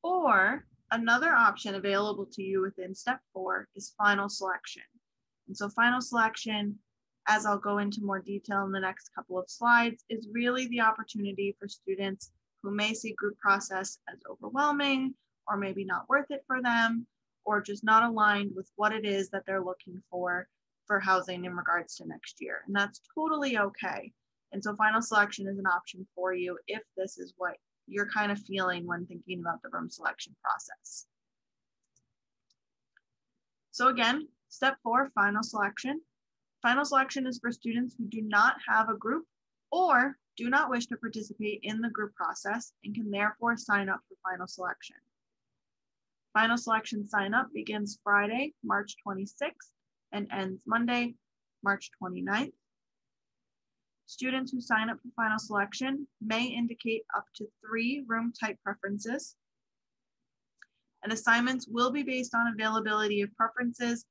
Or another option available to you within step 4 is final selection. And so final selection, as I'll go into more detail in the next couple of slides, is really the opportunity for students who may see group process as overwhelming or maybe not worth it for them, or just not aligned with what it is that they're looking for housing in regards to next year. And that's totally okay. And so final selection is an option for you if this is what you're kind of feeling when thinking about the room selection process. So again, step 4, final selection. Final selection is for students who do not have a group or do not wish to participate in the group process and can therefore sign up for final selection. Final selection sign up begins Friday, March 26th and ends Monday, March 29th. Students who sign up for final selection may indicate up to 3 room type preferences. And assignments will be based on availability of preferences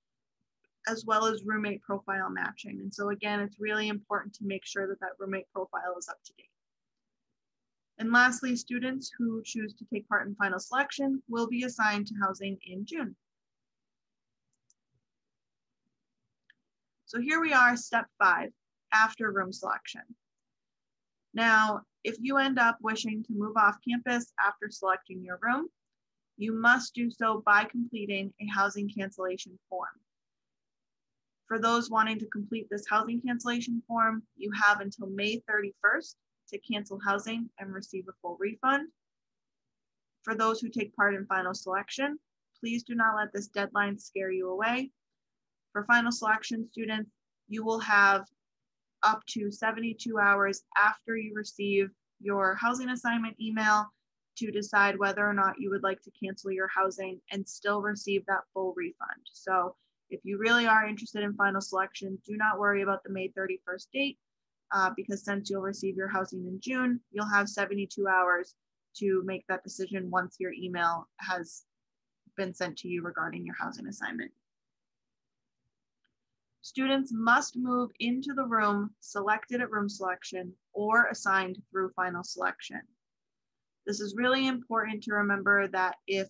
as well as roommate profile matching. And so again, it's really important to make sure that that roommate profile is up to date. And lastly, students who choose to take part in final selection will be assigned to housing in June. So here we are, step 5, after room selection. Now, if you end up wishing to move off campus after selecting your room, you must do so by completing a housing cancellation form. For those wanting to complete this housing cancellation form, you have until May 31st to cancel housing and receive a full refund. For those who take part in final selection, please do not let this deadline scare you away. For final selection students, you will have up to 72 hours after you receive your housing assignment email to decide whether or not you would like to cancel your housing and still receive that full refund. So if you really are interested in final selection, do not worry about the May 31st date because since you'll receive your housing in June, you'll have 72 hours to make that decision once your email has been sent to you regarding your housing assignment. Students must move into the room selected at room selection or assigned through final selection. This is really important to remember that if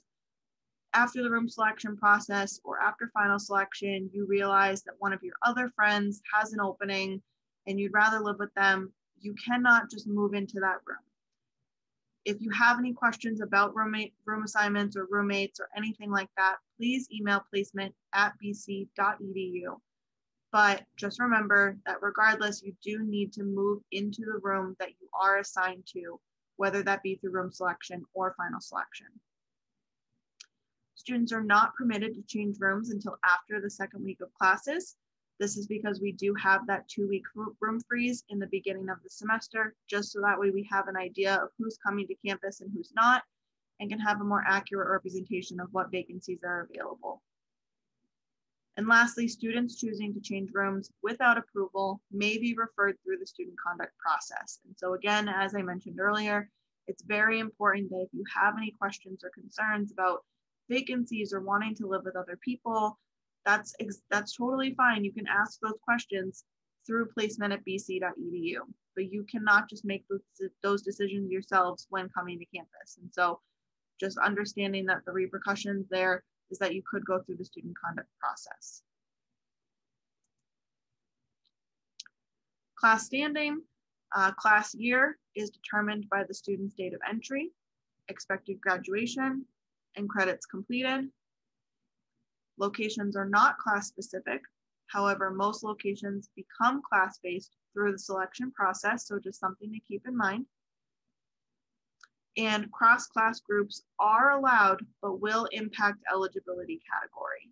after the room selection process or after final selection, you realize that one of your other friends has an opening and you'd rather live with them, you cannot just move into that room. If you have any questions about room assignments or roommates or anything like that, please email placement@bc.edu. But just remember that regardless, you do need to move into the room that you are assigned to, whether that be through room selection or final selection. Students are not permitted to change rooms until after the second week of classes. This is because we do have that 2-week room freeze in the beginning of the semester, just so that way we have an idea of who's coming to campus and who's not, and can have a more accurate representation of what vacancies are available. And lastly, students choosing to change rooms without approval may be referred through the student conduct process. And so again, as I mentioned earlier, it's very important that if you have any questions or concerns about vacancies or wanting to live with other people, that's totally fine. You can ask those questions through placement@bc.edu, but you cannot just make those decisions yourselves when coming to campus. And so just understanding that the repercussions there is that you could go through the student conduct process. Class standing, class year is determined by the student's date of entry, expected graduation, and credits completed. Locations are not class specific. However, most locations become class-based through the selection process, so just something to keep in mind. And cross-class groups are allowed, but will impact eligibility category.